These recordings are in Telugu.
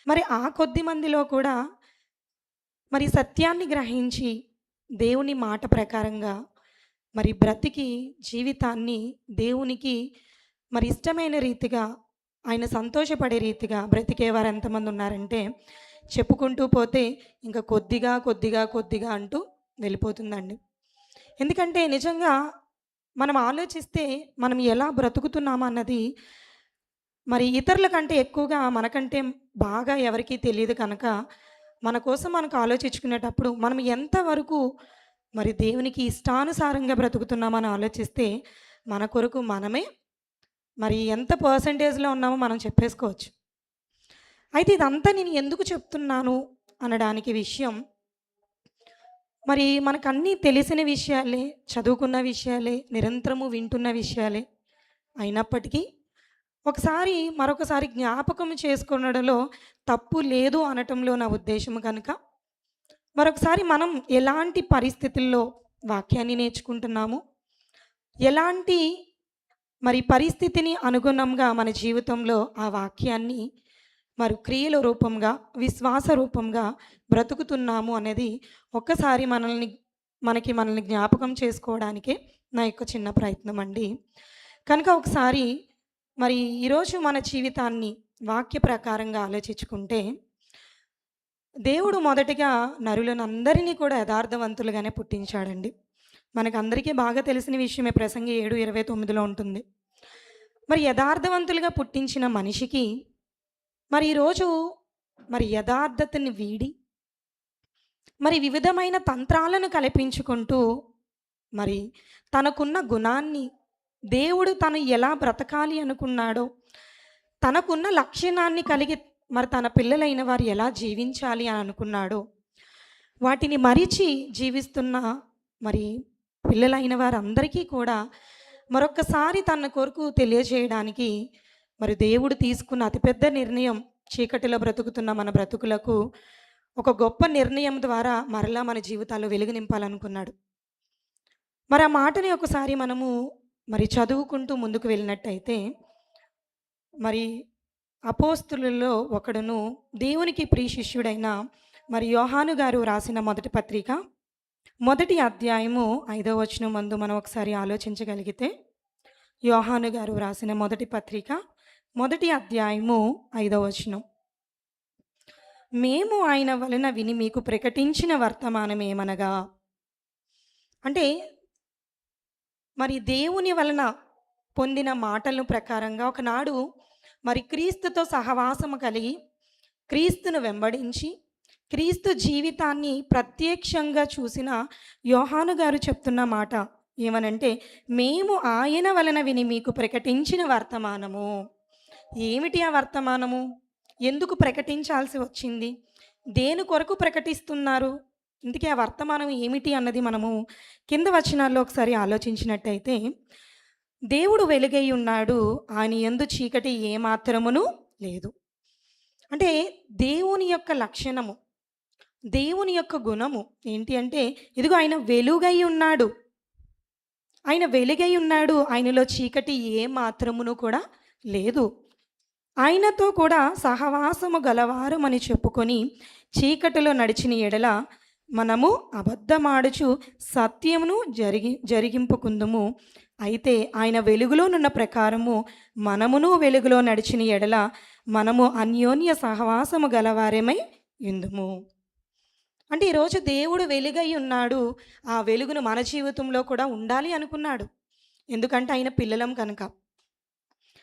మరి ఆ కొద్ది మందిలో కూడా మరి సత్యాన్ని గ్రహించి దేవుని మాట ప్రకారంగా మరి బ్రతికి జీవితాన్ని దేవునికి మరి ఇష్టమైన రీతిగా ఆయన సంతోషపడే రీతిగా బ్రతికేవారు ఎంతమంది ఉన్నారంటే చెప్పుకుంటూ పోతే ఇంకా కొద్దిగా కొద్దిగా కొద్దిగా అంటూ వెళ్ళిపోతుందండి. ఎందుకంటే నిజంగా మనం ఆలోచిస్తే మనం ఎలా బ్రతుకుతున్నామా అన్నది మరి ఇతరుల కంటే ఎక్కువగా మనకంటే బాగా ఎవరికీ తెలియదు కనుక మన కోసం మనకు ఆలోచించుకునేటప్పుడు మనం ఎంతవరకు మరి దేవునికి ఇష్టానుసారంగా బ్రతుకుతున్నామని ఆలోచిస్తే మన కొరకు మనమే మరి ఎంత పర్సంటేజ్‌లో ఉన్నామో మనం చెప్పేసుకోవచ్చు. అయితే ఇదంతా నేను ఎందుకు చెప్తున్నాను అనడానికి విషయం, మరి మనకన్నీ తెలిసిన విషయాలే, చదువుకున్న విషయాలే, నిరంతరము వింటున్న విషయాలే. అయినప్పటికీ ఒకసారి మరొకసారి జ్ఞాపకం చేసుకొనడంలో తప్పు లేదు అనటంలో నా ఉద్దేశ్యం కనుక, మరొకసారి మనం ఎలాంటి పరిస్థితుల్లో వాక్యాన్ని నేర్చుకుంటున్నాము, ఎలాంటి మరి పరిస్థితిని అనుగుణంగా మన జీవితంలో ఆ వాక్యాన్ని మరి క్రియల రూపంగా, విశ్వాస రూపంగా బ్రతుకుతున్నాము అనేది ఒక్కసారి మనల్ని జ్ఞాపకం చేసుకోవడానికే నా యొక్క చిన్న ప్రయత్నం అండి. కనుక ఒకసారి మరి ఈరోజు మన జీవితాన్ని వాక్య ప్రకారంగా ఆలోచించుకుంటే, దేవుడు మొదటిగా నరులనందరినీ కూడా యథార్థవంతులుగానే పుట్టించాడండి. మనకందరికీ బాగా తెలిసిన విషయమే, ప్రసంగి 7:29లో ఉంటుంది. మరి యథార్థవంతులుగా పుట్టించిన మనిషికి మరి ఈరోజు మరి యథార్థతని వీడి మరి వివిధమైన తంత్రాలను కల్పించుకుంటూ మరి తనకున్న గుణాన్ని దేవుడు తను ఎలా బ్రతకాలి అనుకున్నాడో, తనకున్న లక్షణాన్ని కలిగి మరి తన పిల్లలైన వారు ఎలా జీవించాలి అని అనుకున్నాడో, వాటిని మరిచి జీవిస్తున్న మరి పిల్లలైన వారందరికీ కూడా మరొక్కసారి తన కొరకు తెలియజేయడానికి మరి దేవుడు తీసుకున్న అతిపెద్ద నిర్ణయం, చీకటిలో బ్రతుకుతున్న మన బ్రతుకులకు ఒక గొప్ప నిర్ణయం ద్వారా మరలా మన జీవితాల్లో వెలుగు నింపాలనుకున్నాడు. మరి ఆ మాటని ఒకసారి మనము మరి చదువుకుంటూ ముందుకు వెళ్ళినట్టయితే, మరి అపోస్తులలో ఒకడును దేవునికి ప్రియ శిష్యుడైన మరి యోహాను గారు రాసిన మొదటి పత్రిక మొదటి అధ్యాయము 5వ వచనం మందు మనం ఒకసారి ఆలోచించగలిగితే, యోహాను గారు రాసిన మొదటి పత్రిక మొదటి అధ్యాయము 5వ వచనం. మేము ఆయన వలన విని మీకు ప్రకటించిన వర్తమానం ఏమనగా, అంటే మరి దేవుని వలన పొందిన మాటల ప్రకారంగా ఒకనాడు మరి క్రీస్తుతో సహవాసము కలిగి క్రీస్తును వెంబడించి క్రీస్తు జీవితాన్ని ప్రత్యక్షంగా చూసిన యోహాను గారు చెప్తున్న మాట ఏమనంటే, మేము ఆయన వలన విని మీకు ప్రకటించిన వర్తమానము. ఏమిటి ఆ వర్తమానము? ఎందుకు ప్రకటించాల్సి వచ్చింది? దేని కొరకు ప్రకటిస్తున్నారు? ఇంతకీ ఆ వర్తమానం ఏమిటి అన్నది మనము కింద వచనాల్లో ఒకసారి ఆలోచించినట్టయితే, దేవుడు వెలుగై ఉన్నాడు, ఆయన యందు చీకటి ఏమాత్రమును లేదు. అంటే దేవుని యొక్క లక్షణము, దేవుని యొక్క గుణము ఏంటి అంటే, ఇదిగో ఆయన వెలుగై ఉన్నాడు. ఆయన వెలుగై ఉన్నాడు. ఆయనలో చీకటి ఏ మాత్రమును కూడా లేదు. ఆయనతో కూడా సహవాసము గలవారమని చెప్పుకొని చీకటిలో నడిచిన ఎడల మనము అబద్ధమాడుచు సత్యమును జరిగింపుకుందుము. అయితే ఆయన వెలుగులోనున్న ప్రకారము మనమును వెలుగులో నడిచిన ఎడల మనము అన్యోన్య సహవాసము గలవారమై యుందుము. అంటే ఈరోజు దేవుడు వెలుగై ఉన్నాడు. ఆ వెలుగును మన జీవితంలో కూడా ఉండాలి అనుకున్నాడు. ఎందుకంటే ఆయన పిల్లలం కనుక.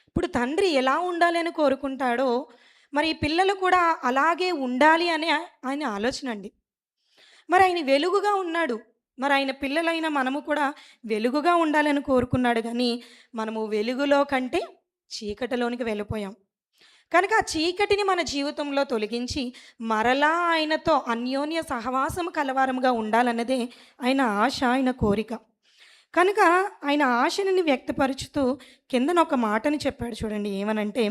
ఇప్పుడు తండ్రి ఎలా ఉండాలి అని కోరుకుంటాడో, మరి పిల్లలు కూడా అలాగే ఉండాలి అనే ఆయన ఆలోచన అండి. మరి ఆయన వెలుగుగా ఉన్నాడు. మరి ఆయన పిల్లలైన మనము కూడా వెలుగుగా ఉండాలని కోరుకున్నాడు గానీ, మనము వెలుగులో కంటే చీకటిలోనికి వెళ్ళిపోయాం. కనుక ఆ చీకటిని మన జీవితంలో తొలగించి మరలా ఆయనతో అన్యోన్య సహవాసము కలవారముగా ఉండాలన్నదే ఆయన ఆశ, ఆయన కోరిక. కనుక ఆయన ఆశని వ్యక్తపరుచుతూ కిందన ఒక మాటని చెప్పాడు చూడండి. ఏమనంటే,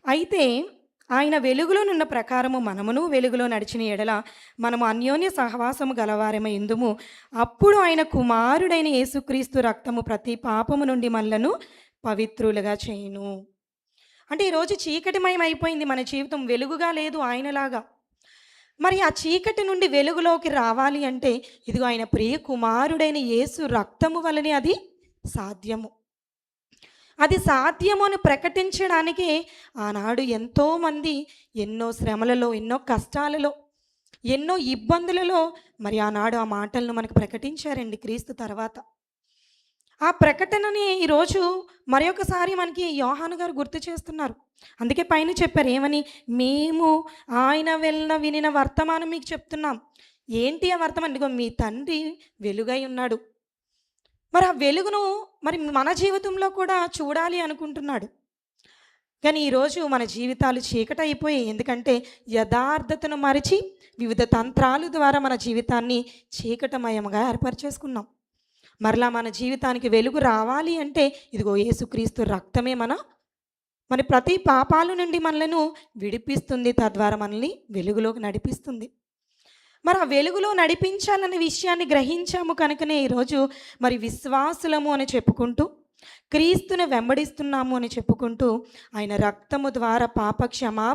అయితే ఆయన వెలుగులోనున్న ప్రకారము మనమును వెలుగులో నడిచిన ఎడల మనము అన్యోన్య సహవాసము గలవారమై యుందుము. అప్పుడు ఆయన కుమారుడైన యేసుక్రీస్తు రక్తము ప్రతి పాపము నుండి మనలను పవిత్రులుగా చేయును. అంటే ఈరోజు చీకటిమయం అయిపోయింది మన జీవితం. వెలుగుగా లేదు ఆయనలాగా. మరి ఆ చీకటి నుండి వెలుగులోకి రావాలి అంటే ఇదిగో ఆయన ప్రియ కుమారుడైన యేసు రక్తము వలనే అది సాధ్యము. అది సాధ్యము అని ప్రకటించడానికే ఆనాడు ఎంతోమంది ఎన్నో శ్రమలలో, ఎన్నో కష్టాలలో, ఎన్నో ఇబ్బందులలో మరి ఆనాడు ఆ మాటలను మనకు ప్రకటించారండి క్రీస్తు తర్వాత. ఆ ప్రకటనని ఈరోజు మరొకసారి మనకి యోహాను గారు గుర్తు చేస్తున్నారు. అందుకే పైన చెప్పారు ఏమని? మేము ఆయన వెళ్ళిన వినిన వర్తమానం మీకు చెప్తున్నాం. ఏంటి ఆ వర్తమానం? ఇదిగో మీ తండ్రి వెలుగై ఉన్నాడు. మరి ఆ వెలుగును మరి మన జీవితంలో కూడా చూడాలి అనుకుంటున్నాడు. కానీ ఈరోజు మన జీవితాలు చీకటయిపోయాయి. ఎందుకంటే యథార్థతను మరిచి వివిధ తంత్రాల ద్వారా మన జీవితాన్ని చీకటమయంగా ఏర్పరచేసుకున్నాం. మరలా మన జీవితానికి వెలుగు రావాలి అంటే ఇదిగో యేసుక్రీస్తు రక్తమే మన ప్రతి పాపాల నుండి మనలను విడిపిస్తుంది. తద్వారా మనల్ని వెలుగులోకి నడిపిస్తుంది. మరి ఆ వెలుగులో నడిపించాలనే విషయాన్ని గ్రహించాము కనుకనే ఈరోజు మరి విశ్వాసులము అని చెప్పుకుంటూ, క్రీస్తుని వెంబడిస్తున్నాము అని చెప్పుకుంటూ, ఆయన రక్తము ద్వారా పాప క్షమాపణ